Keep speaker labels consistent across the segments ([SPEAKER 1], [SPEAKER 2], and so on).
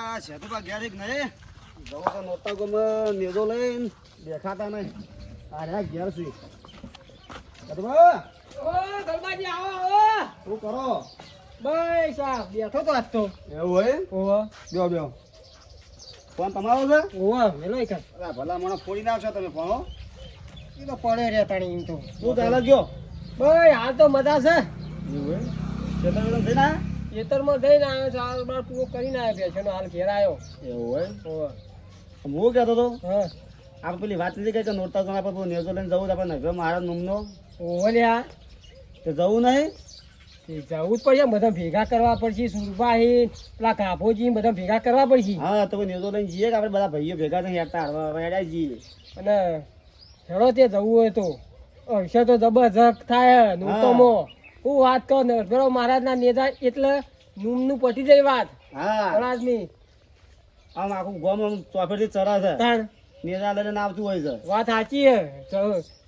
[SPEAKER 1] આ શેતુબા ઘેર એક નહીં જવો તો નોતા ગમે નેજો લઈને દેખાતા નહીં આ ઘેર છે શેતુબા
[SPEAKER 2] ઓ ગલબાજી આવો આવો
[SPEAKER 1] શું કરો
[SPEAKER 2] બસ આ બેઠો તો આજ તો
[SPEAKER 1] એવું હોય
[SPEAKER 2] ઓહો
[SPEAKER 1] બેહો બેહો ફોન તમારો છે
[SPEAKER 2] ઓહો મેલો એક
[SPEAKER 1] અરે ભલા મને ફોડી ના આવશો તમે ફોન
[SPEAKER 2] ઈ તો પડે રે તાણી એમ તો
[SPEAKER 1] શું ચાલે ગયો
[SPEAKER 2] બસ હાલ તો મજા છે
[SPEAKER 1] એવું હોય ખેતર વેતર જઈને આયા?
[SPEAKER 2] ખેતરમાં જઈને આવ્યો છે હાલ બાર પૂરો કરીને આવ્યો પેશનો હાલ ઘેર આવ્યો
[SPEAKER 1] એવું હોય
[SPEAKER 2] ઓહો
[SPEAKER 1] હું કહેતો હતો
[SPEAKER 2] હા
[SPEAKER 1] આપણે પેલી વાત નથી કે નોરતા ગમે આપણે નેજો લઈને જવું આપણે નગર મારા નમનો
[SPEAKER 2] ઓહો લ્યા
[SPEAKER 1] તો જવું નહીં
[SPEAKER 2] એ જવું જ પડશે બધા ભેગા કરવા પડશે સુરભાઈ પેલા કાભોજી બધા ભેગા કરવા પડશે
[SPEAKER 1] હા તો નેજો લઈને જઈએ કે આપણે બધા ભાઈઓ ભેગા થઈને હેડતા હરવા હેડા જઈએ
[SPEAKER 2] અને હેડો તે જવું હોય તો હશે તો જબરજસ્ત થાય નૂતોમાં હું વાત કહું ને પેલો મહારાજના નેતા એટલે નૂમનું પટી જાય વાત
[SPEAKER 1] હા
[SPEAKER 2] મહારાજની
[SPEAKER 1] આમ આખું ગામ આમ ચોફેરથી ચરા છે
[SPEAKER 2] તાણ
[SPEAKER 1] નેજા લઈને આવતું હોય છે
[SPEAKER 2] વાત સાચી હે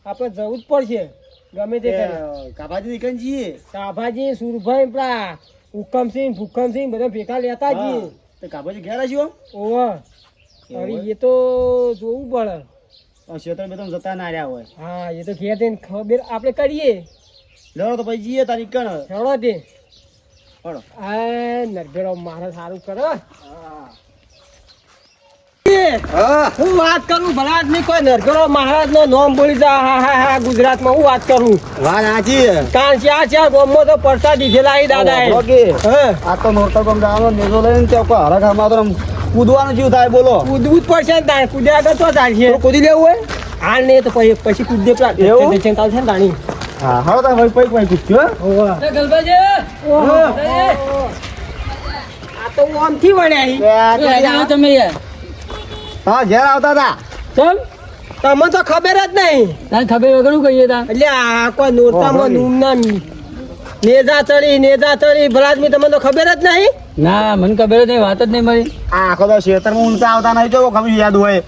[SPEAKER 2] આપણે જવું જ પડશે ગમે તે કરી
[SPEAKER 1] કાબાજી નીકળી જઈએ
[SPEAKER 2] કાભાજી સુરભાઈ પેલા હુકમસિંહ ભૂકમસિંહ બધા ભેગા લેતા જઈએ
[SPEAKER 1] તો કાબાજી ઘેર આવીશું
[SPEAKER 2] ઓહો હવે એ તો જોવું પડે
[SPEAKER 1] ક્ષેત્ર બે જતા ના રહ્યા હોય
[SPEAKER 2] હા એ તો ઘેર જઈને ખબર આપણે કરીએ
[SPEAKER 1] લેવો તો પછી જઈએ તારીખ કણ
[SPEAKER 2] હેડો તે
[SPEAKER 1] હળો
[SPEAKER 2] આ નરભેરો મારે સારું કરો
[SPEAKER 1] હા
[SPEAKER 2] હું વાત કરું ભલા આદમી કોઈ નરભેરો મહારાજ નો નામ બોલી જા હા હા હા ગુજરાતમાં હું વાત કરું
[SPEAKER 1] વાત સાચી
[SPEAKER 2] કારણ ચાર ગામમાં તો પરસાદ દીધેલા એ દાદા
[SPEAKER 1] આ તો નોરતા ગામ જવાનો નેજો લઈને ત્યાં કોઈ હરખ આમાં તો કૂદવાનું જીવ થાય બોલો
[SPEAKER 2] કૂદવું જ પડશે ને તાણ કૂદ્યા આગળ તો ચાલશે
[SPEAKER 1] કૂદી લેવું હોય
[SPEAKER 2] હાલ નહીં તો પછી કૂદે પેલા
[SPEAKER 1] એવું?
[SPEAKER 2] ચાલશે ને તાણી
[SPEAKER 1] હા હળો તો ભાઈ પૈક પૂછ્યો
[SPEAKER 2] આ તો આમથી વળ્યા
[SPEAKER 1] તમે હા ઘેર આવતા હતા
[SPEAKER 2] ચમ તમને તો ખબર જ નહીં
[SPEAKER 3] ખબર વગર શું કહીએ તા
[SPEAKER 2] એટલે આ કોઈ નોરતામાં નૂમના નેજા ચડી ભલાદમી તમને તો ખબર જ નહીં
[SPEAKER 3] ના મને ખબર જ નહીં વાત જ નહીં મળી
[SPEAKER 1] આ આખો તો ખેતરમાં ઊંચા આવતા નહીં જો ખબર યાદ હોય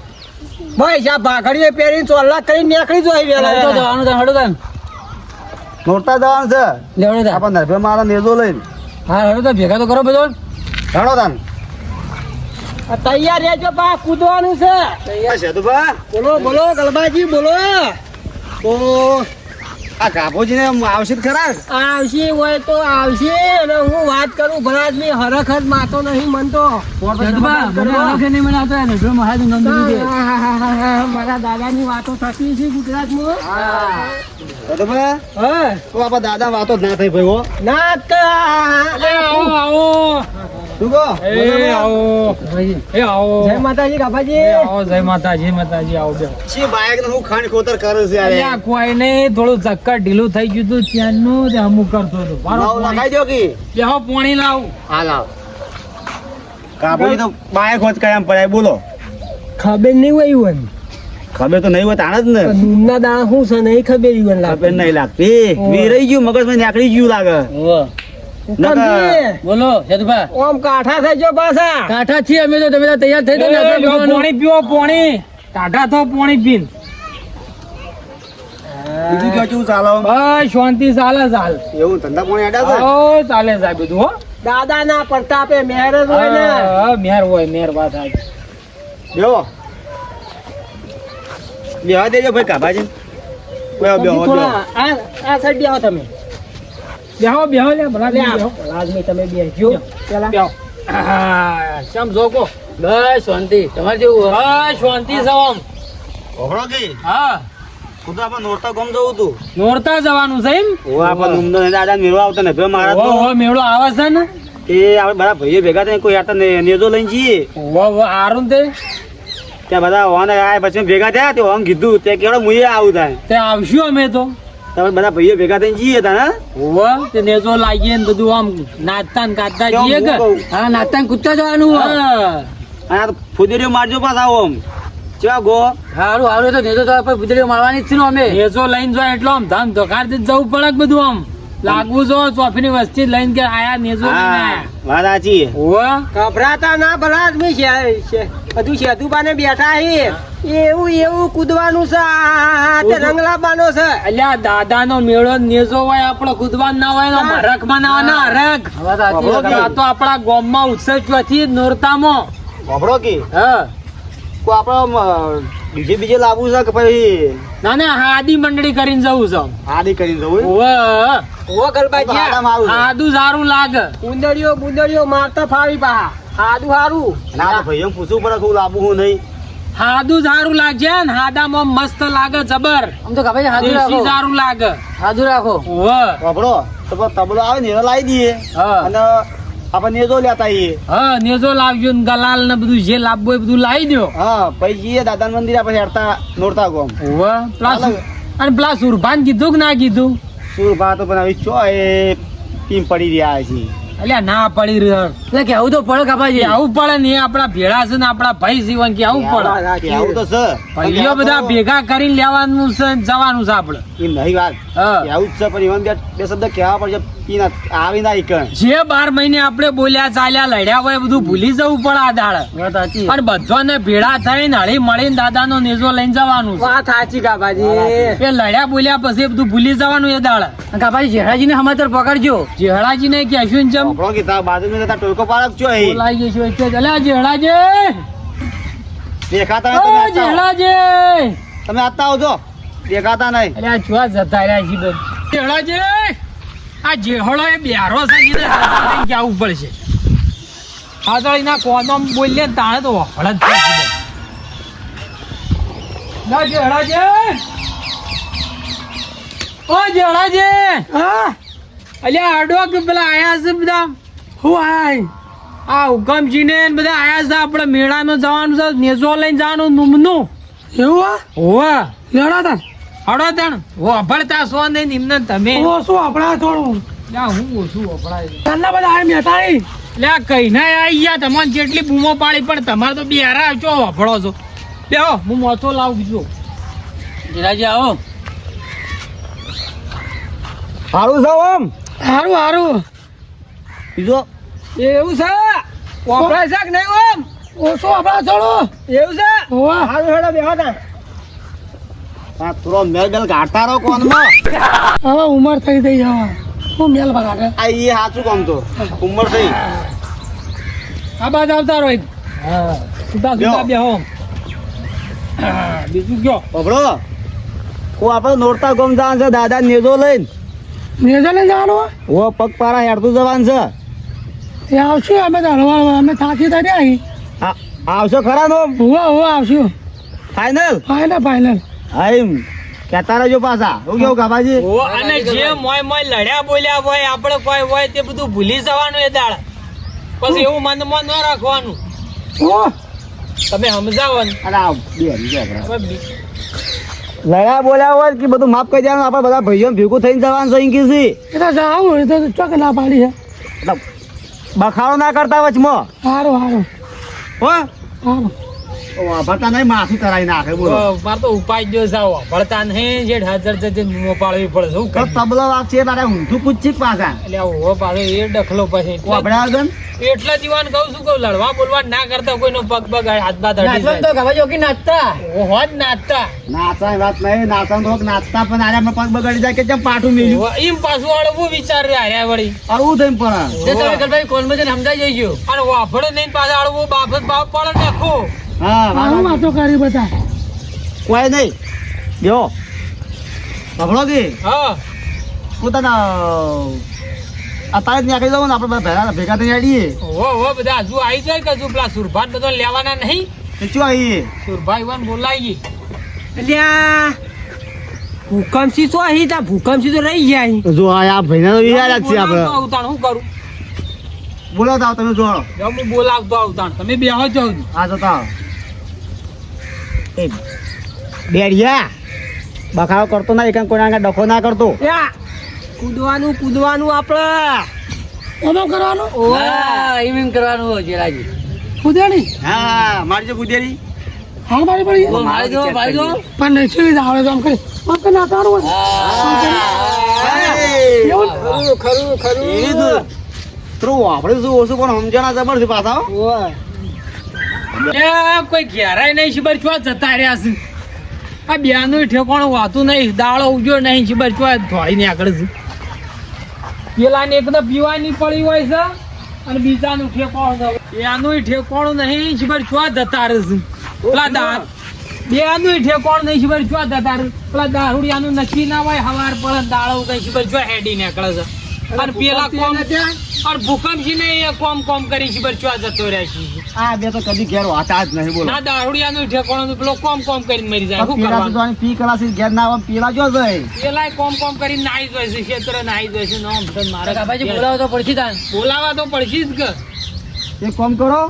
[SPEAKER 2] ભાઈ આ ભાખડીએ પહેરીને ચોલ્લા કરીને નીકળી જાય વેલા
[SPEAKER 3] જવાનું તા હડો તા
[SPEAKER 1] નોરતા જવાનું છે
[SPEAKER 3] લેવડો તા
[SPEAKER 1] આપણે નરભે મારા નેજો લઈને
[SPEAKER 3] હા હડો તા ભેગા તો કરો બધો
[SPEAKER 1] હેડો તાન
[SPEAKER 2] તૈયાર રહેજો બા કૂદવાનું છે
[SPEAKER 1] સેતુભા
[SPEAKER 2] બોલો ગલબાજી બોલો
[SPEAKER 1] તો આ કાપોજીને આવશે જ ખરા
[SPEAKER 2] આવશે હોય તો આવશે અને હું વાત કરું ભલાદમી હરખ જ માતો નહીં મનતો મારા દાદાની વાતો થતી છે ગુજરાતમાં
[SPEAKER 1] સેતુભા
[SPEAKER 2] હા
[SPEAKER 1] તો આપણા દાદા વાતો જ ના થઈ ભાઈ હો
[SPEAKER 2] ના
[SPEAKER 1] શું કહો
[SPEAKER 2] જય માતાજી કાપાજી
[SPEAKER 3] જય માતાજી આવો બે
[SPEAKER 1] છી બાઈક નું હું ખાંડ ખોતર કરે છે યાર
[SPEAKER 3] કોઈ નહીં થોડું ચક્કર ઢીલું થઈ ગયું હતું ત્યાંનું તે અમુક કરતો હતો
[SPEAKER 1] લાવ લગાઈ દો કે
[SPEAKER 3] બેહો પોણી લાવ
[SPEAKER 1] હા લાવ કાપોજી તો બાઈક હોત કાયમ પડાય બોલો
[SPEAKER 2] ખબર નહીં હોય ઈવન
[SPEAKER 1] ખબર તો નહીં હોય તાણ જ ને
[SPEAKER 2] નૂમના દાણા શું છે નહીં ખબર ઈવન
[SPEAKER 1] ખબર
[SPEAKER 2] લાગે
[SPEAKER 1] નહીં લાગતી વેરાઈ ગયું મગજમાં નીકળી ગયું લાગે
[SPEAKER 3] બોલો યદુભા
[SPEAKER 2] ઓમ કાઠા થઈ જો પાછા
[SPEAKER 3] કાઠા છીએ અમે તો તમે તો તૈયાર થઈ જાઓ પોણી પીવો પોણી કાઠા તો પોણી પીન
[SPEAKER 1] બીજું કેવું ચાલો
[SPEAKER 3] બસ શાંતિ ચાલે ચાલ
[SPEAKER 1] એવું ધંધા પાણી આડા છે
[SPEAKER 3] ઓ ચાલે સાહેબ બધું હો
[SPEAKER 2] દાદા ના પ્રતાપે મહેર જ હોય ને
[SPEAKER 3] મેર હોય મેર વાત આજ
[SPEAKER 1] બેહો બેહવા દેજો ભાઈ કાભાજી બેહો બેહો
[SPEAKER 2] થોડા આ સાઈડ બેહો તમે
[SPEAKER 3] બેહો લે ભલા બેહો
[SPEAKER 2] લાજમી તમે બેહજો પેલા
[SPEAKER 3] બેહો સમજો કો બસ શાંતિ તમારે જેવું બસ શાંતિ સવમ
[SPEAKER 1] ઓહળો કે
[SPEAKER 3] હા
[SPEAKER 1] ખુદ આપણે નોરતા ગામ જવું તું
[SPEAKER 3] નોરતા જવાનું છે એમ
[SPEAKER 1] ઓ આપણે નુમનો ને દાદા મેળવા આવતા ને ભે મારા તો
[SPEAKER 3] ઓ મેળો આવે છે ને
[SPEAKER 1] એ આપણે બધા ભાઈઓ ભેગા થઈને કોઈ આતા નેજો લઈને જઈએ
[SPEAKER 3] ઓ આરું તે
[SPEAKER 1] ત્યાં બધા ઓન આયા પછી ભેગા થયા તે ઓન કીધું તે કેવડો મુએ આવું થાય
[SPEAKER 3] તે આવશું અમે તો
[SPEAKER 1] તમે બધા ભાઈઓ ભેગા થઈને જઈએ તા ને
[SPEAKER 3] ઓવા તે નેજો લાગીએ ને બધું આમ નાચતા ને ગાતા જઈએ કે હા નાચતા ને કૂદતા જવાનું હા
[SPEAKER 1] આ તો ફુદેરીઓ મારજો પાછા આવો આમ ચા ગો
[SPEAKER 3] હારું હારું તો નેજો તો આપણે ભૂતળીઓ મારવાની જ છે ને અમે નેજો લઈને જાય એટલે આમ ધામ ધોકાર થી જવું પડે કે બધું આમ લાગવું જો ચોફીની વસ્તી લઈને કે આયા નેજો લઈને આયા
[SPEAKER 1] વાત સાચી
[SPEAKER 3] ઓવા
[SPEAKER 2] ગભરાતા ના ભલા આદમી છે હજુ સેતુબાને બેઠા હે એવું કૂદવાનું છે તે રંગ લાવવાનો છે
[SPEAKER 3] અલ્યા દાદા નો મેળો નેજો હોય આપણો કૂદવાન ના હોય હરખ માં ના હરખ આ તો આપણા ગામ માં ઉત્સવ ચોથી નોરતામાં
[SPEAKER 1] વાપરો કે
[SPEAKER 3] હા
[SPEAKER 1] કોઈ આપણે ડીજે બીજે લાવવું છે કે પછી
[SPEAKER 3] ના ના હાદી મંડળી કરીને જવું છે
[SPEAKER 1] આડી કરી દઉં
[SPEAKER 2] ઓ ગલબાજી
[SPEAKER 3] હાદું સારું લાગે
[SPEAKER 2] બુંદડીઓ મારતા ફાવી પા આદુ હારું
[SPEAKER 1] ના ભાઈ પૂછવું પડે શું લાવવું હું નહીં
[SPEAKER 3] હાદું સારું લાગશે ને હાદામાં મસ્ત લાગે જબર
[SPEAKER 2] આમ તો કપાઈ
[SPEAKER 3] દેશી સારું લાગે
[SPEAKER 2] હાજુ રાખો
[SPEAKER 1] વાપરો તો પછી તબલો આવે ને એને લાવી દઈએ
[SPEAKER 3] હા
[SPEAKER 1] અને આપણે નેજો લેતા આવીએ
[SPEAKER 3] હા નેજો લાવજો ને ગલાલ ને બધું જે લાવવું એ બધું લાવી દો
[SPEAKER 1] હા પછી જઈએ દાદા મંદિર આપણે હેરતા નોરતા ગોમ
[SPEAKER 3] અને પેલા સુરભાન કીધું કે ના કીધું
[SPEAKER 1] સુરભા તો પણ હવે ચો એ પીમ પડી રહ્યા છે
[SPEAKER 3] અલ્યા ના પડી રહ્યો
[SPEAKER 2] એટલે કેવું તો પડે કપાજી
[SPEAKER 3] આવું પડે ને એ આપડા ભેળા છે ને આપડા ભાઈ જીવન કે આવું પડે
[SPEAKER 1] આવું તો છે
[SPEAKER 3] ભાઈઓ બધા ભેગા કરીને લેવાનું છે ને જવાનું છે આપડે
[SPEAKER 1] એમ નહીં વાત
[SPEAKER 3] હા
[SPEAKER 1] આવું જ છે પણ એમાં બે શબ્દ કહેવા પડશે પીના આવી ના ઈકણ
[SPEAKER 3] જે 12 મહિને આપણે બોલ્યા ચાલ્યા લડ્યા હોય એ બધું ભૂલી જવું પડે આ દાડે અને બધાને ભેળા થઈને હળી મળીને દાદાનો નેજો લઈને જવાનું છે
[SPEAKER 2] વાત સાચી કાપાજી
[SPEAKER 3] એ લડ્યા બોલ્યા પછી એ બધું ભૂલી જવાનું એ દાડે
[SPEAKER 2] કાપાજી જેઠાજી ને સમાચાર પકડજો
[SPEAKER 3] જેહડાજી ને કહેશું ને ચમ
[SPEAKER 1] આપણો કીધા બાજુ મેં તા ટોયકો પાડક છો એ
[SPEAKER 3] બોલાઈ ગઈ છે અલ્યા જેહડાજી
[SPEAKER 1] દેખાતા
[SPEAKER 3] ઓ
[SPEAKER 1] નહીં
[SPEAKER 3] જેહડાજી
[SPEAKER 1] તમે આતા આવજો દેખાતા નહીં
[SPEAKER 3] અલ્યા છુઆ જતા રહ્યા છે બેન જેહડાજી આ જેહડો એ બેરો છે ને હાથે જવું પડશે હાથળીના કોનો બોલીએ ને તાણે તો હળદ થઈ ગઈ ના જેહડાજી ઓ જેહડાજી
[SPEAKER 2] હા
[SPEAKER 3] અલ્યા આડો કે પેલા આયા છે બધા
[SPEAKER 2] હું આય
[SPEAKER 3] આ હુકમજી ને બધા આયા છે આપણે મેળામાં જવાનું છે નેજો લઈને જવાનું નુમનું
[SPEAKER 2] એવું
[SPEAKER 3] હોવા
[SPEAKER 2] લડા તા
[SPEAKER 3] હડો તણ વભળતા છો ને નિમને તમે
[SPEAKER 2] શું આપડા થોડું
[SPEAKER 3] લ્યા હું ઓછું વભળાય
[SPEAKER 2] ચાલના બધા આય મેટાઈ
[SPEAKER 3] લ્યા કઈ ના આવી ગયા તમને જેટલી બૂમો પાડી પણ તમારે તો બેરા છો વભળો છો બેહો હું મોતો લાવું બીજો જીરાજી આવો
[SPEAKER 1] સારું છે ઓમ
[SPEAKER 2] હારું હારું
[SPEAKER 1] બીજો
[SPEAKER 3] એવું છે વભળાય છે કે નહીં ઓમ
[SPEAKER 2] ઓછો આપડા થોડો
[SPEAKER 3] એવું છે
[SPEAKER 2] હોવા
[SPEAKER 3] હારું હેડો બેહો તા
[SPEAKER 1] આ થોડો મેલ બેલ ગાતા રહો કોનમાં
[SPEAKER 2] હવે ઉંમર થઈ થઈ જવા હું મેલ બગાડે
[SPEAKER 1] આ એ સાચું કામ તો ઉંમર થઈ
[SPEAKER 3] આ બાદ આવતા રહો હા સુતા સુતા બેહો બીજું કયો
[SPEAKER 1] બબડો હું આપણે નોરતા ગોમ જવાનું છે દાદા નેજો લઈને
[SPEAKER 2] નેજા લઈને જવાનું
[SPEAKER 1] ઓ પગપાળા હેરતું જવાનું છે
[SPEAKER 2] એ આવશું અમે તો હળવા અમે થાકી તો રહ્યા
[SPEAKER 1] આવશો ખરા નો
[SPEAKER 2] હોવા હોવા આવશું
[SPEAKER 1] ફાઈનલ
[SPEAKER 2] ફાઇનલ
[SPEAKER 1] હા એમ કહેતા રહેજો પાછા હું કેવું કાબાજી
[SPEAKER 3] ઓ અને જે મોય મોય લડ્યા બોલ્યા હોય આપણે કોઈ હોય તે બધું ભૂલી જવાનું એ દાળ પછી એવું મનમાં ન રાખવાનું
[SPEAKER 2] ઓ
[SPEAKER 3] તમે સમજાવો ને
[SPEAKER 1] અને આ બે હરી ગયા
[SPEAKER 3] હવે બી-
[SPEAKER 1] લડ્યા બોલ્યા હોય કે બધું માફ કરી દેવાનું આપણે બધા ભાઈઓ ભેગું થઈને જવાનું છે ઇંગ્લિશી
[SPEAKER 2] એ તો જાવું એ તો ચોક ના પાડી છે
[SPEAKER 1] એટલે બખાડો ના કરતા વચમાં
[SPEAKER 2] સારું સારું
[SPEAKER 1] હો
[SPEAKER 2] સારું
[SPEAKER 1] વાપરતા નહીં માથું કરાવી નાખે બોલો
[SPEAKER 3] મારે તો ઉપાય જો જાવ ભળતા નહીં જે હાજર જજે મોં પાડવી પડે શું
[SPEAKER 1] તો
[SPEAKER 3] કરે
[SPEAKER 1] તબલો વાગશે તારે ઊંધું પૂછી પાછા
[SPEAKER 3] એટલે આવો પાછો એ ડખલો પછી
[SPEAKER 1] આપણે આગળ
[SPEAKER 3] એટલા જીવાન કહું છું કહું લડવા બોલવા ના કરતા કોઈનો પગ પગ હાથ બાદ
[SPEAKER 2] નાચવાનું તો ખબર જો કે નાચતા
[SPEAKER 3] ઓહો જ નાચતા
[SPEAKER 1] નાચા વાત નહીં નાચવાનું થોડુંક નાચતા પણ આરે પગ બગાડી જાય કે જેમ પાઠું મેલ્યું
[SPEAKER 3] ઓહો, એમ પાછું અળવું વિચાર હાર્યા વળી
[SPEAKER 1] અળવું થઈને પણ
[SPEAKER 2] જે તમે કલભાઈ કોલમાં જઈને સમજાઈ જઈજો
[SPEAKER 3] અને વાફડે નહીં પાછા અળવું બાફત બાપ પડે નાખો
[SPEAKER 1] હા
[SPEAKER 2] સારું વાતો કરી બધા
[SPEAKER 1] કોઈ નહીં જો ભભળો કે
[SPEAKER 3] હા
[SPEAKER 1] પોતાના અત્યારે જ નીકળી જવું ને આપણે બધા ભેગા થઈ આડીએ
[SPEAKER 3] ઓહો બધા હજુ આવી જાય કે હજુ પેલા સુરભાન બધો લેવાના નહીં
[SPEAKER 1] શું આવીએ
[SPEAKER 3] સુરભાઈ વન બોલાવી
[SPEAKER 2] અલ્યા ભૂકંપસી તો અહીં તા ભૂકંપસી તો રહી ગયા
[SPEAKER 1] જો આ ભાઈને તો વિચાર જ છે આપણે
[SPEAKER 3] આવતાણ શું કરું
[SPEAKER 1] બોલાવતા આવો તમે જોડો
[SPEAKER 3] જો હું બોલાવતો આવતાણ તમે બેહો જાવ
[SPEAKER 1] આ જતા એ બેડિયા બખાડો કરતો ના એક કોઈ આગળ ડખો ના કરતો
[SPEAKER 2] કૂદવાનું આપણે ઓનો કરવાનું એમ કરવાનું જેરાજી કૂદેણી
[SPEAKER 1] હા મારી જે બુદ્ધેરી
[SPEAKER 2] હા મારી પડી મારી દો પણ નહીં ચીલી આવે તો આમ કરી આમ કે ના તારું
[SPEAKER 1] આપણે શું ઓછું પણ સમજણા જબર છે પાછા હો.
[SPEAKER 3] કોઈ ઘેરાય નહીં શિબર ચો જતા રહ્યા છે આ બેનું ઠેકોણું વાતું નહીં દાળો ઉગ્યો નહીં શિબર ચો ધોઈને આગળ છે પેલા ને એકદમ પીવાની પડી હોય છે અને બીજાનું ઠેકોણું એનું ઠેકોણું નહીં ખબર ચો જતા રહેશે પેલા બેનું ઠેકોણું નહીં ખબર ચો જતા રહે પેલા દારૂડિયાનું નક્કી ના હોય હવાર પડે દાળો કઈ ખબર ચો હેડી નીકળે છે અને પેલા કોમ અને ભૂકંપજી ને એ કોમ કરી ખબર ચો જતો રહે છે
[SPEAKER 1] આ બે તો કદી ઘેર વાતા જ નહીં બોલો
[SPEAKER 3] ના દારૂડિયાનું ઠેકોણું પેલો કોમ કરીને મરી જાય શું
[SPEAKER 1] પેલા
[SPEAKER 3] કરવાનું
[SPEAKER 1] તો પી કલાસી ઘેર ના આવે પેલા જો જાય
[SPEAKER 3] પેલા કોમ કરીને નાહી જાય છે ક્ષેત્ર નાહી જાય છે નોમ ધન મારે
[SPEAKER 2] કાકાજી બોલાવો તો પડશે તાન
[SPEAKER 3] બોલાવા તો પડશે જ કે
[SPEAKER 1] એક કામ કરો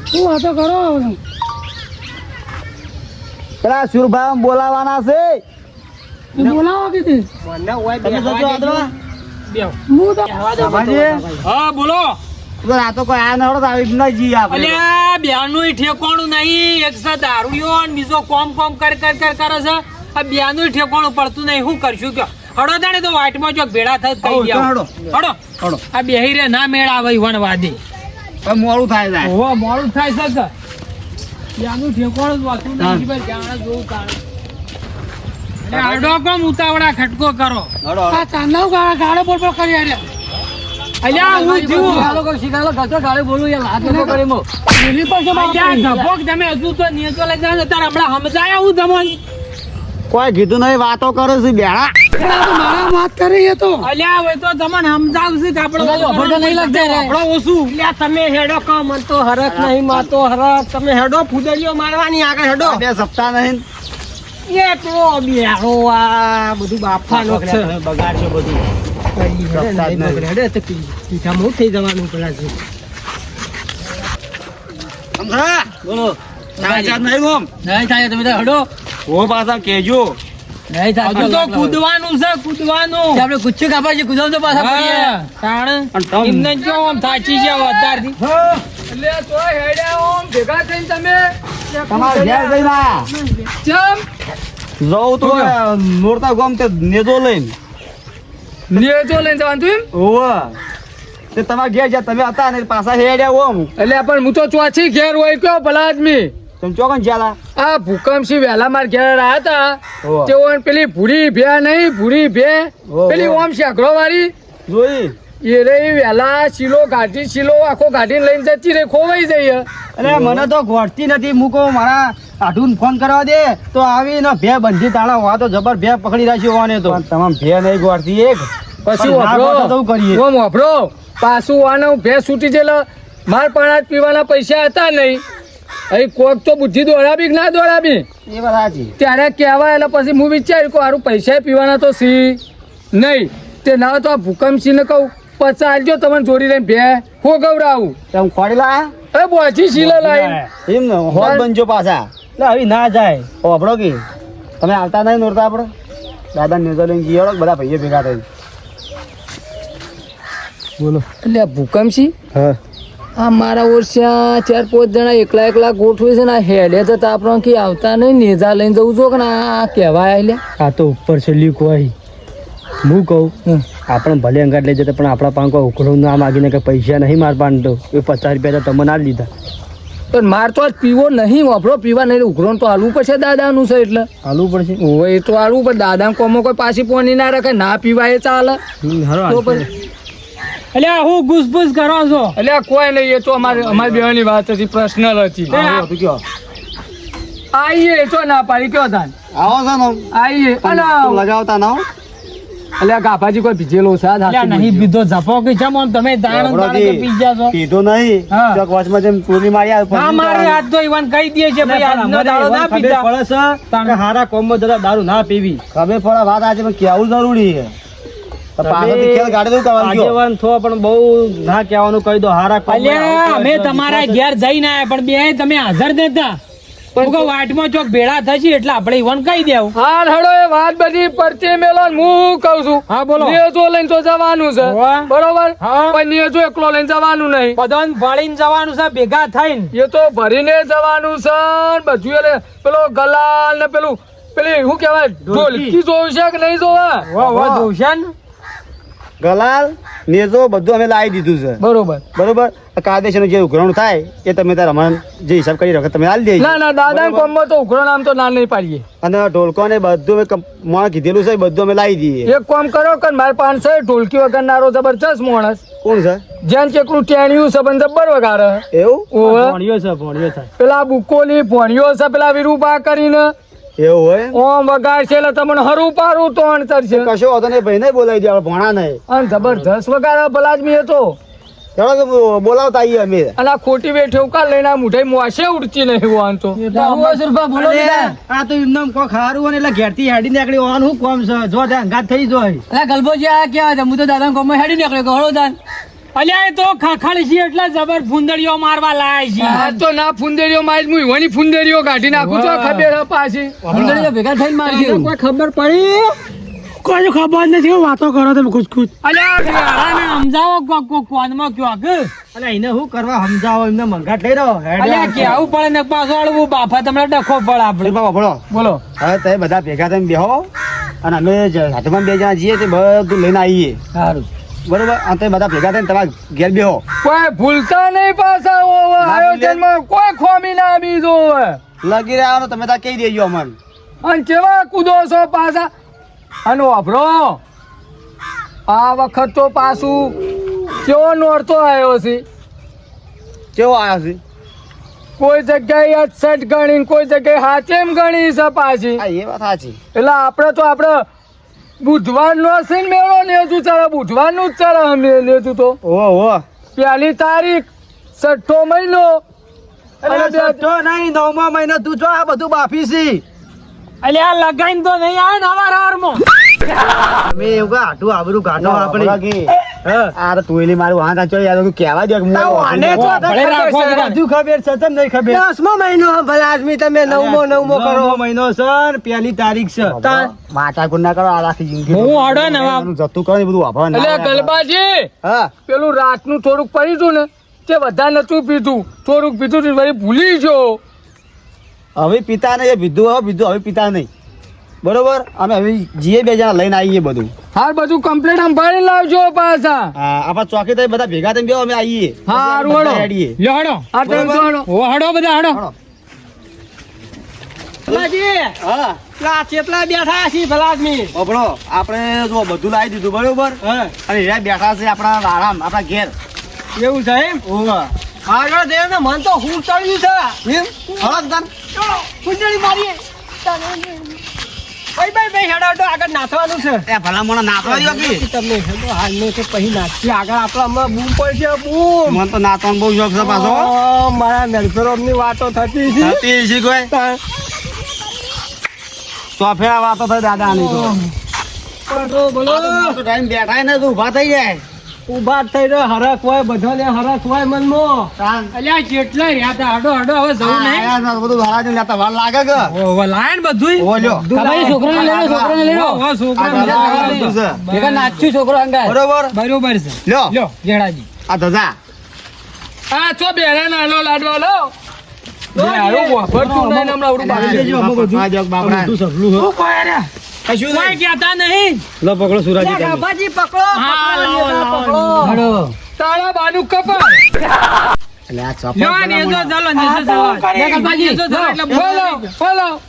[SPEAKER 2] શું વાતો કરો
[SPEAKER 1] પેલા સુરભાઈ બોલાવાના છે
[SPEAKER 2] બોલાવો કીધી
[SPEAKER 1] તમે જજો આદરા
[SPEAKER 3] બેવ
[SPEAKER 2] હું તો
[SPEAKER 1] બાબાજી
[SPEAKER 3] હા બોલો
[SPEAKER 1] આ તો કોઈ આ નડો આવી ન જી આપણે
[SPEAKER 3] અલ્યા બેનું ઠેકોણું નહીં એક સા દારૂડિયો અને બીજો કોમ કરે છે આ બેનું ઠેકોણું પડતું નહીં શું કરશું કયો હડો તાણે તો વાટમાં જો ભેળા થઈ કહી દે
[SPEAKER 1] હડો
[SPEAKER 3] હડો
[SPEAKER 1] હડો
[SPEAKER 3] આ બેહી રે ના મેળ આવે વણ વાદી
[SPEAKER 1] પણ મોડું થાય જાય
[SPEAKER 3] ઓહો મોડું થાય છે કે બેનું ઠેકોણું વાતું નહીં ભાઈ જાણે જોઉં તાણે હડો કોમ ઉતાવળા ખટકો કરો
[SPEAKER 1] હડો
[SPEAKER 2] આ ચાંદલાવ ગાળો બોલ કરી આર્યા
[SPEAKER 3] અલ્યા હું જીવું
[SPEAKER 2] ગાળો બોલું યાર વાત તો કરી મો બોલી પડશે
[SPEAKER 3] અલ્યા ધપોક તમે હજુ તો નિયતો લઈ જાવ તાર હમણાં સમજાયા હું તમને
[SPEAKER 1] કોઈ કીધું નહીં વાતો કરે છે બેડા
[SPEAKER 2] મારા વાત કરી એ તો
[SPEAKER 3] અલ્યા હવે તો તમને સમજાવશે કે આપણે
[SPEAKER 2] નહીં લાગતા રે
[SPEAKER 3] આપણો ઓછું
[SPEAKER 2] લ્યા તમે હેડો કો મન તો હરક નહીં માતો હરક તમે હેડો ફૂદડીઓ મારવાની આગળ હેડો
[SPEAKER 1] બે સપ્તાહ નહીં
[SPEAKER 2] એકલો બેહો આ બધું બાફાનો છે
[SPEAKER 1] બગાડશે બધું સપ્તાહ જ નહીં.
[SPEAKER 2] હેડે તો પીઠા મોટ થઈ જવાનું પેલા છે
[SPEAKER 1] સમજા બોલો ચાર નહીં ગોમ
[SPEAKER 2] નહીં થાય તમે તો હેડો
[SPEAKER 1] ઓ પાછા કેજો
[SPEAKER 2] નહીં
[SPEAKER 3] હજુ તો કૂદવાનું છે કૂદવાનું
[SPEAKER 2] આપણે ગુચ્છું કાપા છે કુદામ તો પાછા પડીએ
[SPEAKER 3] હા, તાણ
[SPEAKER 1] અને તમ-
[SPEAKER 3] એમને જો આમ થાચી જાવ અત્યારથી
[SPEAKER 2] એટલે તો હેડ્યા ઓમ ભેગા થઈને તમે
[SPEAKER 1] તમારે ઘેર જઈને આયા.
[SPEAKER 2] ચમ
[SPEAKER 1] જવું તો નોરતા ગોમ તે નેજો લઈને
[SPEAKER 2] નિયતો લઈને જવાનું તું એમ
[SPEAKER 1] ઓવા તે તમારે ઘેર જ્યાં તમે હતા ને પાછા હેડ્યા ઓમ
[SPEAKER 2] એટલે પણ હું તો ચોથી ઘેર હોય કયો ભલા આદમી
[SPEAKER 1] તમે ચોકન જ્યાં
[SPEAKER 2] આ ભૂકંપસિંહ વહેલા માર ઘેર આવ્યા હતા
[SPEAKER 1] ઓવા.
[SPEAKER 2] તેઓ પેલી ભૂરી ભે નહીં ભૂરી ભે
[SPEAKER 1] ઓવા.
[SPEAKER 2] પેલી ઓમ શેકડો વાળી
[SPEAKER 1] જોઈ
[SPEAKER 2] એ રહી વહેલા શીલો આખો ગાડીને લઈને જતી રહી ખોવાઈ જઈ
[SPEAKER 1] અરે મને તો ગોઠતી નથી મૂકો મારા આઢુન ફોન કરવા દે તો આવી ને ભે બંધી તાળા હોવા તો જબર ભે પકડી રાખ્યો હોવાને તો તમામ ભે નહીં ગોઠતી એક
[SPEAKER 2] પછી
[SPEAKER 1] પણ ના ગોઠે તો શું કરીએ?
[SPEAKER 2] ઓમ વાપરો પાછું આનો ભેંસ છૂટી જેલો માર પાણા પીવાના પૈસા હતા નહીં અહીં કોક તો બુદ્ધિ દોડાબી કે ના દોડાબી
[SPEAKER 1] એ વાત સાચી
[SPEAKER 2] ત્યારે કહેવાય એટલે પછી હું વિચાર્યું કે હારું પૈસા પીવાના તો સી નહીં તે ના હોય તો આ ભૂકંપસિંહને કહું પચાસ આલજો તમને જોડી લઈને ભે હો ગવડાવું
[SPEAKER 1] તમે ખોડી લા
[SPEAKER 2] એ બોચી શીલો લાવી
[SPEAKER 1] એમ ને હોત બનજો પાછા એટલે હવે ના જાય ઓભળો કે તમે આવતા નહીં નોરતા આપણે દાદા નેજો લઈને જઈએ બધા ભાઈઓ ભેગા થઈ બોલો
[SPEAKER 2] એટલે આ ભૂકંપસિંહ
[SPEAKER 1] હા
[SPEAKER 2] આ મારા ઓરસ્યા 4-5 જણા એકલા ગોઠવે છે ને આ હેડે જતા આપણને કે આવતા નહીં નેજા લઈને જવું જો કે ના આ કહેવાય એટલે
[SPEAKER 1] આ તો ઉપર છે લીક હોય હું કહું આપણે ભલે અંગાટ લઈ જતા પણ આપણા પાંકો ઉકળો ના માગીને કે પૈસા નહીં માર પાડતો એ 50 રૂપિયા તો તમે ના લીધા
[SPEAKER 2] પણ માર તો આજ પીવો નહીં વાપરો પીવા નહીં ઉઘરો તો હાલવું પડશે દાદાનું છે એટલે
[SPEAKER 1] હાલવું પડશે
[SPEAKER 2] હોય એ તો હાલવું પણ દાદા કોમો કોઈ પાછી પોની ના રાખે ના પીવા એ ચાલે તો પછી
[SPEAKER 3] એટલે હું ઘૂસપૂસ કરો છો
[SPEAKER 2] એટલે આ કોઈ નહીં એ તો અમારી બેવાની વાત હતી પર્સનલ હતી આઈએ એ તો ના પાડી કયો તાન
[SPEAKER 1] આવો છો ને
[SPEAKER 2] આઈએ અને
[SPEAKER 1] લગાવતા ના હો.
[SPEAKER 2] એટલે આ ગાભાજી કોઈ ભીજેલો છે આ
[SPEAKER 3] એટલે
[SPEAKER 2] હાથથી
[SPEAKER 3] નહીં
[SPEAKER 2] બોલજો.
[SPEAKER 3] બીધો ઝપો કે છે મોન તમે દાણ દાણ કે પી ગયા છો
[SPEAKER 1] પીધો નહીં
[SPEAKER 3] હા.
[SPEAKER 1] ચોક વચમાં જેમ ટોલી મારી આવે
[SPEAKER 3] ના મારે આજ તો ઈવન કહી દે છે ભાઈ આજનો દાડો ના પીતા
[SPEAKER 1] હારા કોમમાં જરા દારૂ ના પીવી ખબર પડે વાત આજે પણ કેવું જરૂરી છે પાછળથી ખેલ કાઢી દઉં આગેવાન થો પણ બહુ ના કહેવાનું કહી દો હારા
[SPEAKER 3] અલ્યા અમે તમારા ઘેર જઈને આયા પણ બે તમે હાજર નતા પણ વાટમાં ચોક ભેળા થશે એટલે આપણે ઈવન કહી દેવું
[SPEAKER 2] હા હડો એ વાત બધી પરચે મેલો ને હું કહું છું
[SPEAKER 3] હા બોલો
[SPEAKER 2] નેજો લઈને તો જવાનું છે
[SPEAKER 3] હોવા.
[SPEAKER 2] બરોબર
[SPEAKER 3] હા.
[SPEAKER 2] પણ નેજો એકલો લઈને જવાનું નહીં
[SPEAKER 3] બધાને ભળીને જવાનું છે ભેગા થઈને
[SPEAKER 2] એ તો ભરીને જવાનું છે ને બધું એટલે પેલો ગલાલ ને પેલી શું કહેવાય ઢોલકી જોવું છે કે નહીં જોવા
[SPEAKER 3] વાહ વાહ જોશે ને
[SPEAKER 1] ગલાલ નેજો બધું અમે લાવી દીધું છે
[SPEAKER 2] બરોબર.
[SPEAKER 1] બરોબર કાયદેસરનું જે ઉઘરાણું થાય એ તમે તાર અમને જે હિસાબ કરી રાખો તમે હાલ દેજો
[SPEAKER 2] ના દાદા કોમમાં તો ઉઘરો નામ તો ના નહીં પાડીએ.
[SPEAKER 1] અને ઢોલકો ને બધું અમે મોણ કીધેલું છે એ બધું અમે લાવી દઈએ
[SPEAKER 2] એક કામ કરો કે મારે પાસે ઢોલકી વગાડનારો જબરજસ્ત માણસ
[SPEAKER 1] કોણ છે
[SPEAKER 2] જેન ચેકલું ટેણિયું છે પણ જબ્બર વગાડે.
[SPEAKER 1] એવું
[SPEAKER 2] ઓવે.
[SPEAKER 3] ભણ્યો છે
[SPEAKER 2] પેલા બુકોલી ભણ્યો છે પેલા વિરુબા કરીને
[SPEAKER 1] એવું હોય
[SPEAKER 2] ઓમ વગાડશે એટલે તમને હરું પારું તો અણતર છે
[SPEAKER 1] કશો વાંધો નહીં ભાઈ નહીં બોલાવી દે ભણા નહીં
[SPEAKER 2] અને જબરજસ્ત વગાડે ભલાદમી એ તો.
[SPEAKER 1] ચલો તો બોલાવતા આવીએ અમે
[SPEAKER 2] અને આ ખોટી બેઠે ઉકા લઈને આ મુઠાઈ મોશે ઉડતી નહીં વાંધો.
[SPEAKER 3] આ તો એમને કોઈ ખારું અને એટલે ઘેરથી હેડી નીકળી હોવાનું શું કોમ છે જો ત્યાં અંગાત થઈ જાય
[SPEAKER 2] અલા ગલબોજી આ કેવા છે? હું તો દાદા કોમમાં હેડી નીકળ્યો ઘણો દાન.
[SPEAKER 3] અલ્યા એ તો ખાખડ છે એટલે જબર ફુંદડીઓ મારવા લાય છે
[SPEAKER 2] આ તો ના ફુંદેરીઓ મારી હું ઈવાની ફુંદેરીઓ કાઢી નાખું તો ખબર હે પાછી. ફુંદેરીઓ ભેગા થઈને મારશે.
[SPEAKER 3] કોઈ ખબર પડી કોઈ ખબર નથી વાતો કરો તમે ખુશ ખુશ અલ્યા ઘેરાને સમજાવો કોનમાં કયો કે અલ્યા એને શું કરવા સમજાવો એમને મંગાટ લઈ રહ્યો અલ્યા કે આવું પડે ને પાછો આળવું બાફા તમને ડખો પડે આપણે
[SPEAKER 1] બોલો
[SPEAKER 2] બોલો.
[SPEAKER 1] હવે તમે બધા ભેગા થઈને બેહો અને અમે હાથમાં બે જણા જઈએ તે બધું લઈને આવીએ
[SPEAKER 2] સારું.
[SPEAKER 1] બરોબર અને તમે બધા ભેગા થઈને તમારા ઘેર બેહો
[SPEAKER 2] કોઈ ભૂલતા નહીં પાછા આયોજનમાં કોઈ ખોમી ના આવી જોવે.
[SPEAKER 1] લગી રહ્યા તમે ત્યાં કહી દેજો અમને
[SPEAKER 2] અને કેવા કૂદો છો પાછા અને વાપરો આ વખત તો પાછું કેવો નોરતો આવ્યો છે.
[SPEAKER 1] કેવો આવ્યો છે
[SPEAKER 2] કોઈ જગ્યાએ 68 ગણી કોઈ જગ્યાએ હાચેમ ગણી છે પાછી.
[SPEAKER 1] હા એ વાત સાચી
[SPEAKER 2] એટલે આપણે બુધવાર નો છે ને મેળો લેતું ચાલે બુધવાર નું જ ચાલે અમે લેતું તો
[SPEAKER 1] ઓહો
[SPEAKER 2] 1 તારીખ 6 મહિનો અને
[SPEAKER 3] નહીં 9મા મહિનો તું જો આ બધું બાફી છે અલ્યા લગાઈને તો નહીં આવે ને હવારમાં અમે એવું કા આટું આબરૂ કાઢો આપણે
[SPEAKER 1] આ તો તુવેલી મારું હાથ આચો યાર તું કહેવા દે કે
[SPEAKER 3] બધું ખબર છે તમને નહીં ખબર 10મો મહિનો ભલે આદમી તમે 9મો કરો મહિનો સર 1 તારીખ છે
[SPEAKER 1] માતા ગુના કરો આ આખી જિંદગી
[SPEAKER 3] હું હડો ને
[SPEAKER 1] જતું કરો ને બધું વાપરવા
[SPEAKER 2] એટલે ગલબાજી
[SPEAKER 1] હા
[SPEAKER 2] પેલું રાતનું થોડુંક પડ્યું હતું ને તે બધા નતું પીધું થોડુંક પીધું હતું વળી ભૂલી ગયો.
[SPEAKER 1] હવે પિતા નહીં એ પીધું હવે પિતા નહીં બરોબર અમે હવે જીએ બે જણા લઈને આવીએ બધું
[SPEAKER 2] હાર બધું કમ્પ્લીટ સંભાળી લાવજો પાછા.
[SPEAKER 1] હા આપણા ચોકી થઈ બધા ભેગા થઈને બેહો અમે આવીએ
[SPEAKER 2] હારું હડો.
[SPEAKER 1] હેડીએ
[SPEAKER 3] લ્યો હડો
[SPEAKER 2] આ ટાઈમ તો હડો.
[SPEAKER 3] ઓ હડો બધા હડો
[SPEAKER 1] હડો. હા
[SPEAKER 2] પેલા ચેતલા બેઠા છે ભલા આદમી.
[SPEAKER 1] ઓપડો આપણે જો બધું લાવી દીધું બરોબર અને એરા બેઠા છે આપણા આરામ આપણા ઘેર
[SPEAKER 2] એવું છે એમ?
[SPEAKER 1] ઓવા
[SPEAKER 2] આગળ દે ને મન તો હું ચડ્યું છે
[SPEAKER 1] એમ હળદ ગાન
[SPEAKER 2] કુંડળી મારીએ ભાઈ હેડો આગળ નાથવાનું છે.
[SPEAKER 1] એ ભલા મને નાચવા દો કે
[SPEAKER 2] તમને હેડો હાલનો તો પછી નાખી આગળ આપણે હમણાં બૂમ પડશે બૂમ.
[SPEAKER 1] મને તો નાચવાનો બહુ શોખ છે પાછો
[SPEAKER 2] મારા નરફેરોમની વાતો થતી છે.
[SPEAKER 1] હતી છે કોઈ ચોફેરા વાતો થઈ દાદાની તો
[SPEAKER 2] બોલો
[SPEAKER 1] ટાઈમ બેઠા ને તું ઊભા થઈ જાય
[SPEAKER 2] ઉભા થઈ રહ્યો હરખ હોય બધાને હરખ હોય મનમાં.
[SPEAKER 3] અલ્યા કેટલા રહ્યા તા હડો હડો હવે જવું નહીં
[SPEAKER 1] આયા તો બધું વાળા લેતા વાર લાગે કે
[SPEAKER 3] ઓ લાયન બધું
[SPEAKER 1] ઓ લ્યો
[SPEAKER 2] છોકરાને લેલો
[SPEAKER 3] ઓ છોકરા
[SPEAKER 1] આ બધું છે.
[SPEAKER 2] ભેગા નાચ્યું છોકરો અંગાય.
[SPEAKER 1] બરોબર
[SPEAKER 3] બરોબર છે
[SPEAKER 1] લ્યો
[SPEAKER 3] લ્યો જેડાજી
[SPEAKER 1] આ ધજા
[SPEAKER 2] આ ચો બેરા નાનો લાડવા લો બેરું વાપરતું નહીં ને હમણાં આવડું બાકી દેજો અમે બધું.
[SPEAKER 1] આ જોક બાપડા
[SPEAKER 3] શું કોઈ રે
[SPEAKER 1] કશું
[SPEAKER 3] કોઈ કહેતા નહીં
[SPEAKER 1] લો પકડો સુરાજી તમે.
[SPEAKER 2] બાબાજી પકડો
[SPEAKER 3] હા, લાવો, લાવો.
[SPEAKER 2] પકડો તારા બાનું કપાળ.
[SPEAKER 1] એટલે આ ચોપા
[SPEAKER 3] લ્યો ને જો ચાલો ને જો ચાલો ને ગલબાજી જો ચાલો એટલે
[SPEAKER 2] બોલો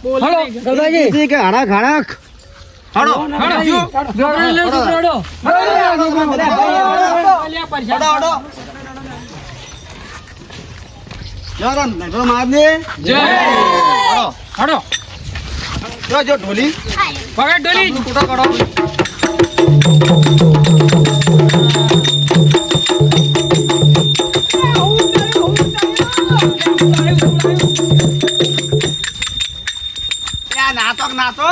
[SPEAKER 2] બોલો હળો ગલબાજી
[SPEAKER 1] છે કે હણક હણક હડો
[SPEAKER 3] હડો જો છોકરા લે છોકરો અલ્યા પરસા
[SPEAKER 1] હડો હડો યાર નગર માર દે
[SPEAKER 3] જય
[SPEAKER 1] હડો
[SPEAKER 3] હડો
[SPEAKER 1] જો ઢોલી
[SPEAKER 3] પકડ ડોલી
[SPEAKER 1] કુટો કરો યા નાતો નાતો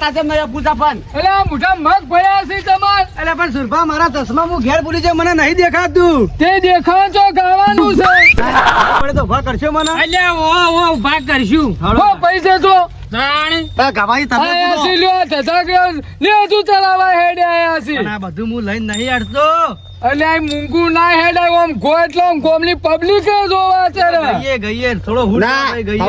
[SPEAKER 1] ખાતા છે મેં પૂછા પણ
[SPEAKER 2] એટલે આ મોઢા મગ ભર્યા છે તમાર
[SPEAKER 1] એટલે પણ સુરભા મારા ચશ્મા હું ઘેર ભૂલી છે મને નહીં દેખાતું
[SPEAKER 2] તે દેખાવ તો ગાવાનું છે
[SPEAKER 1] પડે તો ઉભા કરશો મને
[SPEAKER 3] અલ્યા ઓ ઉભા કરશું
[SPEAKER 2] હો પૈસા તો
[SPEAKER 3] તાણ
[SPEAKER 1] ગવાઈ તમે
[SPEAKER 2] આયા
[SPEAKER 1] બોલો.
[SPEAKER 2] છે લ્યો થતા ગયો લે તું ચલાવા હેડે આયા છે
[SPEAKER 1] પણ આ બધું હું લઈને નહીં અડતો
[SPEAKER 2] એટલે આ મૂંગું ના હેડે ઓમ ગો એટલે આમ ગોમની પબ્લિક જોવા છે રે
[SPEAKER 1] ગઈએ થોડો હુડ ગઈએ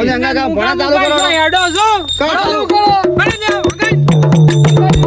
[SPEAKER 3] હેડો છો
[SPEAKER 2] ચાલુ કરો
[SPEAKER 3] કરી દે વગાડ.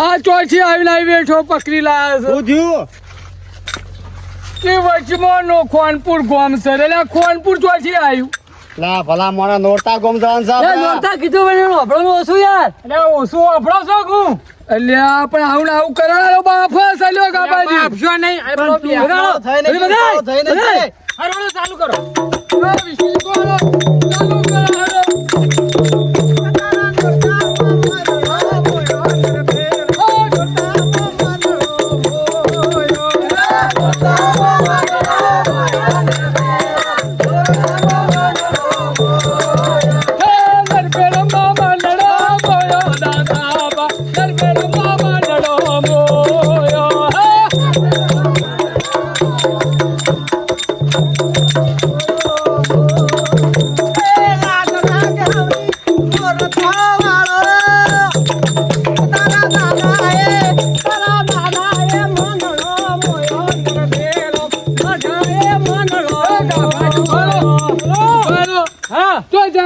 [SPEAKER 2] આ ચોથી આવી લાવી બેઠો પકડી લાયા છે
[SPEAKER 1] હું
[SPEAKER 2] કે વચમાં નો ખોનપુર ગોમ છે એટલે આ ખોનપુર ચોથી આવ્યું
[SPEAKER 1] લા ભલા મારા નોરતા ગોમ જવાન સાહેબ
[SPEAKER 2] કીધું મને આપણો ઓછું યાર એટલે ઓછું આપણો છો હું એટલે આ પણ આવું ને આવું કરાયો બાપ ચાલ્યો ગાબાજી
[SPEAKER 3] આપશો નહીં અરે પેલો બે હરોળો ચાલુ કરો
[SPEAKER 2] ચાલુ કરો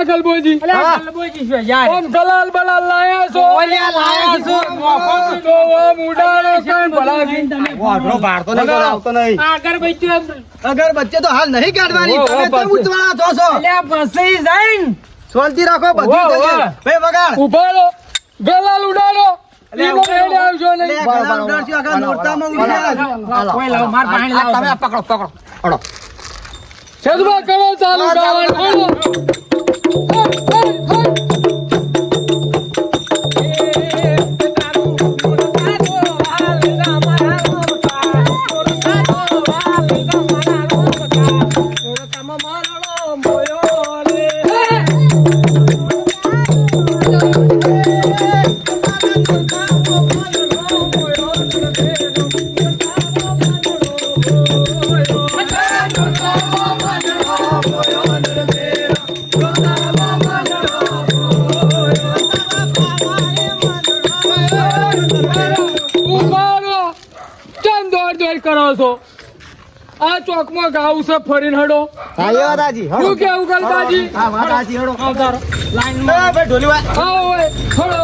[SPEAKER 2] ગલબોજી
[SPEAKER 3] ગલબોજી છે યાર
[SPEAKER 2] ઓમ ગલાલ બલાલ લાયા છો
[SPEAKER 3] ઓલ્યા લાયા છો મોફત
[SPEAKER 2] તો ઓમ ઉડાડો કઈ ભલાજી
[SPEAKER 1] વાઢો ભારતો નહીં કરે, આવતો નહીં
[SPEAKER 3] આગળ બચ્યો
[SPEAKER 1] અગર બચ્ચે તો હાલ નહીં કાઢવાની
[SPEAKER 2] ઓહો,
[SPEAKER 1] તમે કેમ
[SPEAKER 2] પાછું.
[SPEAKER 1] ઉતવાળા છો છો
[SPEAKER 3] અલ્યા ફસાઈ જાય ને
[SPEAKER 1] શાંતિ રાખો બધું
[SPEAKER 2] ઓહો,
[SPEAKER 1] થશે.
[SPEAKER 2] ઓહો.
[SPEAKER 1] ભાઈ વગાડ
[SPEAKER 2] ઉભા રહો ગલાલ ઉડાડો ઈનો હેડે આવજો
[SPEAKER 1] લે,
[SPEAKER 2] નહીં
[SPEAKER 1] ગળા ઉડાડશું, આખા નોરતામાં ઉડાડ્યા.
[SPEAKER 3] કોઈ લાવ માર પાણી લાવ
[SPEAKER 1] તમે આ પકડો પકડો
[SPEAKER 2] સદમાં કરો ચાલુ ગાવાનું ઉભારો કેમ દોડ દોડ કરો છો આ ચોકમાં ગાવું છે ફરીને હડો
[SPEAKER 1] હા એ વાત હાચી. હળો.
[SPEAKER 2] શું કેવું ગલબાજી
[SPEAKER 1] હા વાત હાચી, હળો.
[SPEAKER 3] આવતારો લાઈન
[SPEAKER 1] એ ભાઈ ઢોલીવા.
[SPEAKER 2] આવો ઓય હડો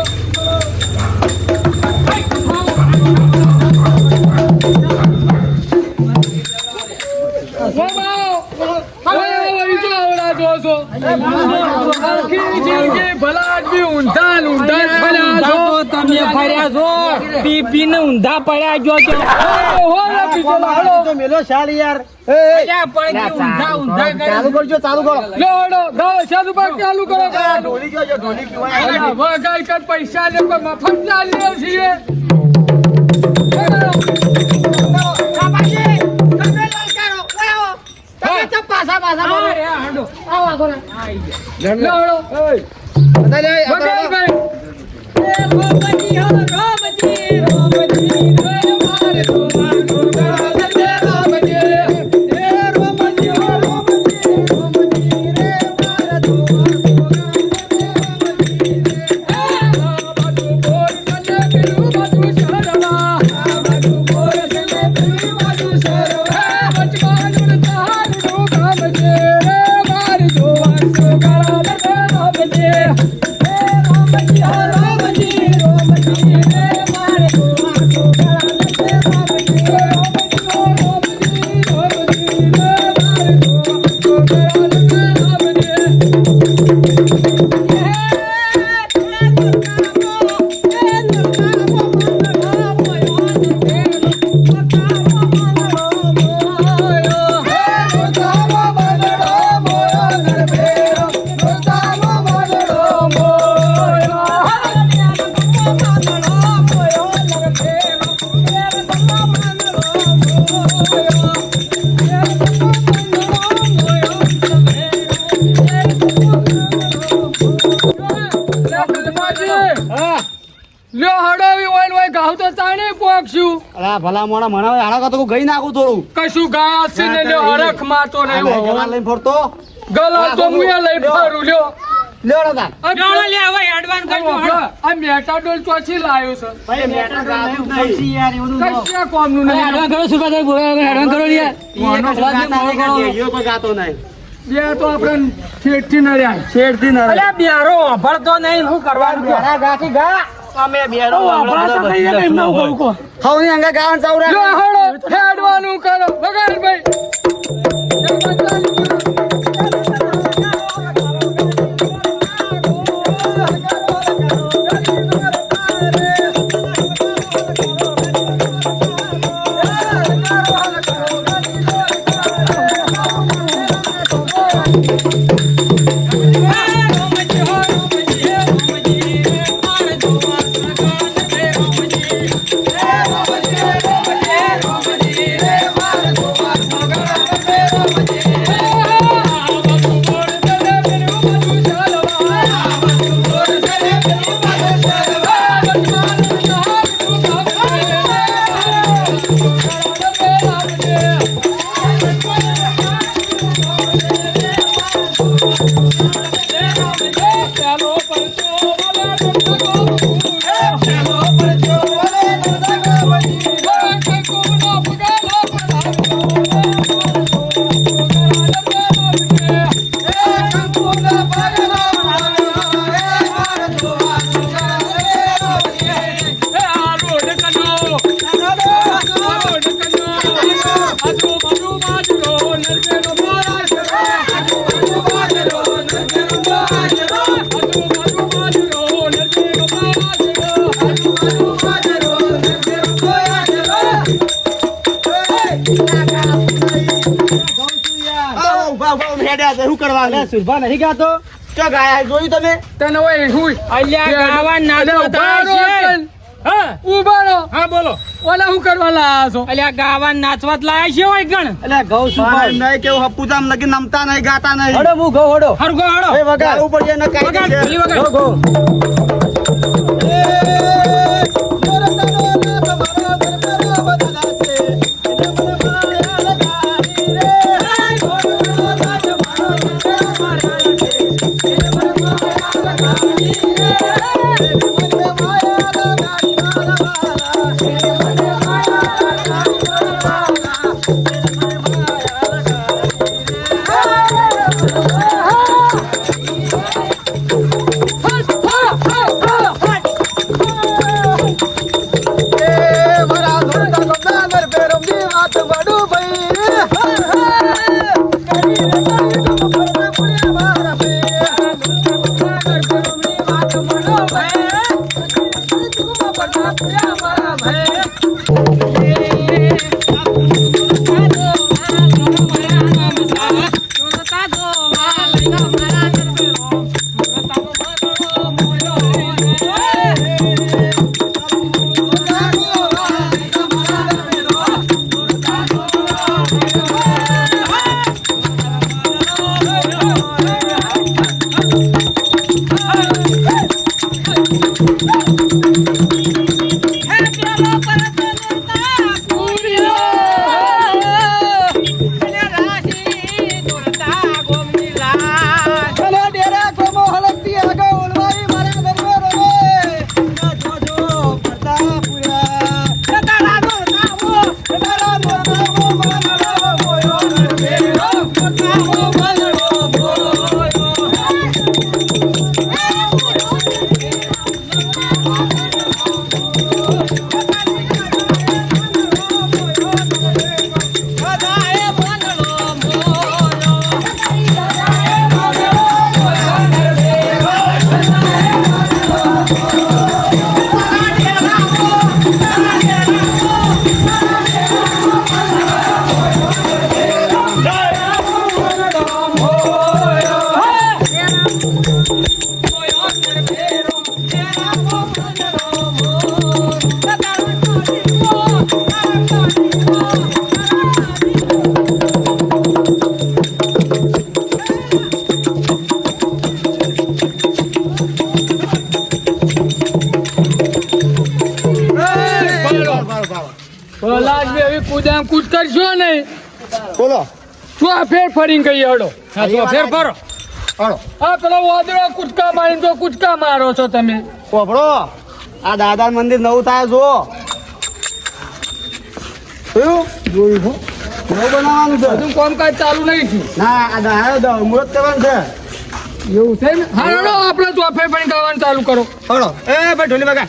[SPEAKER 2] છો આખી જિંદગી ભલા આદમી ઊંધા ફર્યા છો
[SPEAKER 3] તમે ફર્યા છો પી પીને ઊંધા પડ્યા જો છો
[SPEAKER 1] તો મેલો શાલ યાર
[SPEAKER 3] અલ્યા પણ કે ઊંધા કરે
[SPEAKER 1] ચાલુ કરજો ચાલુ કરો
[SPEAKER 2] લો હડો ગાવ સાધુ પર ચાલુ કરો
[SPEAKER 1] ઢોલી ગયો છે ઢોલી કહેવાય
[SPEAKER 2] વગાઈ કર પૈસા લે કોઈ મફત ના લે છીએ
[SPEAKER 1] ભલા મોણા મણાવે હાડા તો ગઈ નાખું થોડું
[SPEAKER 2] કશું ગયા છે ને લ્યો હરખ માતો નહીં
[SPEAKER 1] ગલા લઈને ફરતો
[SPEAKER 2] ગલા તો મુએ લઈ ફરું લ્યો
[SPEAKER 1] લ્યો દાદા
[SPEAKER 3] ડોળો લે હવે એડવાન્સ કરજો
[SPEAKER 2] આ મેટાડોલ ચોથી લાવ્યો છે
[SPEAKER 1] ભાઈ મેટર ગાતું નહીં યાર એવું
[SPEAKER 2] કશું કોમનું નહીં
[SPEAKER 3] એડવાન્સ કરો સુરભાઈ એડવાન્સ કરો યાર
[SPEAKER 1] ગાતો નહીં
[SPEAKER 2] બે તો આપણે છેડથી ન રહ્યા
[SPEAKER 1] શેડથી ન
[SPEAKER 3] અલ્યા બેરો ભરતો નહીં શું કરવાનું
[SPEAKER 1] ગાથી ગા અમે બેરો
[SPEAKER 2] લ્યો
[SPEAKER 1] હવની અંગા ગાવાનું ચાવરા
[SPEAKER 2] હળો હેડવાનું કરો વગાડ ભાઈ
[SPEAKER 1] શું કરવા સુરભા નહીં ગાતો ચો ગાયા જોયું તમે
[SPEAKER 2] તને ઓય હુઈ
[SPEAKER 3] અલ્યા ગાવા નાચો હા
[SPEAKER 2] ઉભારો
[SPEAKER 3] હા બોલો
[SPEAKER 2] ઓલા હું કરવા લાયા છો
[SPEAKER 3] અલ્યા ગાવા નાચવા લાયા છે હોય ગણ
[SPEAKER 1] એટલે ઘઉં સુરભા નહીં કેવું હપુતામ લગી નમતા નહીં ગાતા નહીં
[SPEAKER 2] હડો હું ઘઉં હડો
[SPEAKER 3] હરગો હડો
[SPEAKER 1] એ વગાડ ઉપર જઈને કાઈ
[SPEAKER 3] વગાડ,
[SPEAKER 1] દે
[SPEAKER 3] પેલી વગાડ.
[SPEAKER 1] ગો
[SPEAKER 3] કૂદામ કૂદ કરશો નહીં
[SPEAKER 1] બોલો
[SPEAKER 3] શું આ ફેર ફરીને કઈ હડો હા તો ફેર ફરો
[SPEAKER 1] હાલો
[SPEAKER 3] આ પેલો વાદળો કૂદકા મારીને તો કૂદકા મારો છો તમે
[SPEAKER 1] પોપડો આ દાદા મંદિર નવું થાય જો જોયું હો નવું બનાવવાનું છે
[SPEAKER 3] હજુ કામકાજ ચાલુ નહીં થયું
[SPEAKER 1] ના આ દાદા મુહૂર્ત કરવાનું છે
[SPEAKER 3] એવું છે ને હા હડો આપણે તો ફેર ફરીને ગાવાનું ચાલુ કરો
[SPEAKER 1] હળો એ ભાઈ ઢોલી બગા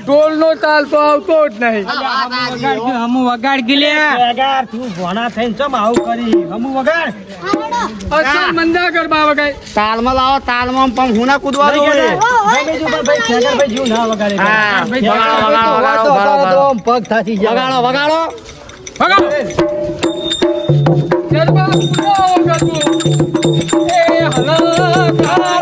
[SPEAKER 3] ઢોલ નો તાલ તો આવતો જ નહીં
[SPEAKER 2] હમુ વગાડ ગીલ્યા તું ભણા થઈને ચમ આવું કરી હમુ વગાડ
[SPEAKER 3] અસલ મંદા ગરબા વગાય
[SPEAKER 1] તાલમાં લાવો તાલમાં પણ હું ના કૂદવા દો
[SPEAKER 2] પગ થાકી
[SPEAKER 1] વગાડો વગાડો
[SPEAKER 3] વગાડો ગરબા પૂરો ગરબો એ હલકારો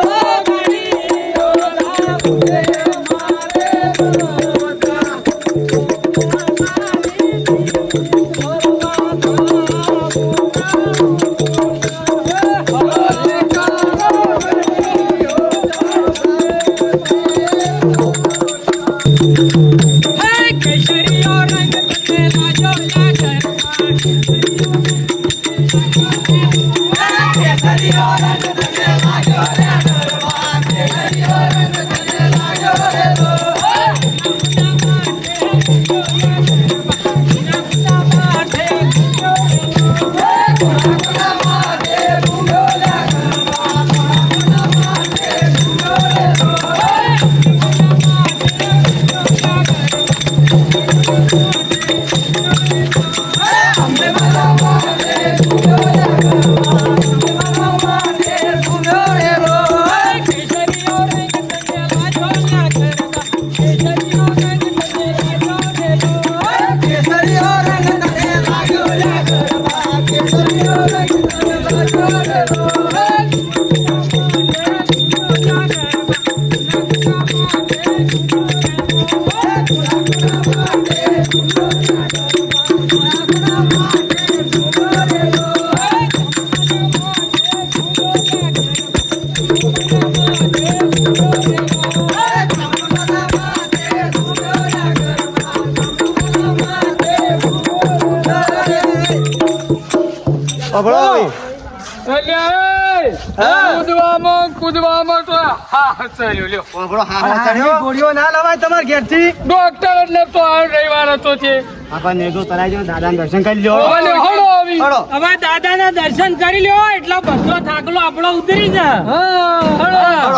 [SPEAKER 3] કૂદવામાં તો હા ચડ્યો લ્યો
[SPEAKER 1] ગોળીઓ ના લવાય તમારા ઘેરથી
[SPEAKER 3] ડોક્ટર એટલે તો આ રવિવાર હતો છે
[SPEAKER 1] આપણને જો તરાજો દાદાના દર્શન કરી લ્યો
[SPEAKER 3] હળો આવી
[SPEAKER 2] હવે દાદાના દર્શન કરી લ્યો એટલો બધો થાકલો આપણો ઉતરી જા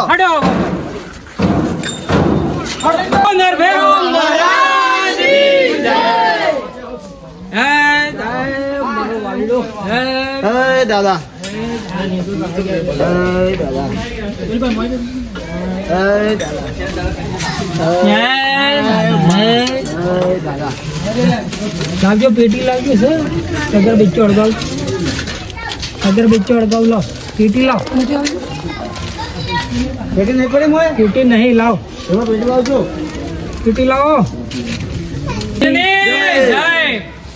[SPEAKER 2] હડો નરભેરો મહારાજની જય
[SPEAKER 1] હે દાદા
[SPEAKER 2] લાવજો પેટી લાવજો છે અગરબત્તી અડગાવ લો પેટી લાવ
[SPEAKER 1] પેટી નહીં પડી મોય
[SPEAKER 2] પેટી નહીં લાવ
[SPEAKER 1] એમાં પેટી લાવજો
[SPEAKER 2] પેટી લાવો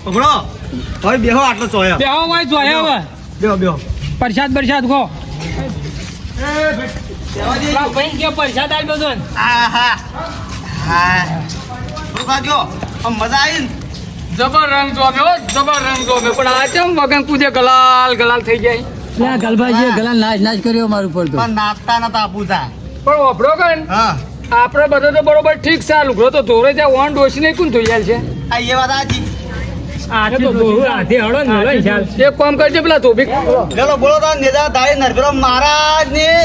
[SPEAKER 1] પકડો હવે બેહો આટલો ચોયા
[SPEAKER 3] બેહો ભાઈ જોયા હવે
[SPEAKER 1] બેહો બેહો
[SPEAKER 3] પ્રસાદ બરસાદ ખો ભાઈ કે પ્રસાદ આલ બધો
[SPEAKER 1] આહા હા શું ખાજો મજા આવી ને
[SPEAKER 3] જબર રંગ જોમ્યો જબર રંગ જોમ્યો પણ આ ચમ વગન કૂદે ગલાલ થઈ જાય
[SPEAKER 2] ગલભાઈ ગલા નાચ કર્યો મારું પર તો
[SPEAKER 1] પણ નાચતા નતા પૂછા
[SPEAKER 3] પણ ઓફરો કર
[SPEAKER 1] હા
[SPEAKER 3] આપણે બધો તો બરોબર ઠીક છે લુગડો તો ધોરે ત્યાં ઓન ડોસી નહીં કોણ ધોઈ જાય છે
[SPEAKER 1] આ એ વાત આજી
[SPEAKER 3] આ તો ધોરું હાથે હળો ને લઈ ચાલ એક કામ કરજે પેલા ધોબી
[SPEAKER 1] લેલો બોલો તો નેજા દાઈ નરભરો મહારાજ ની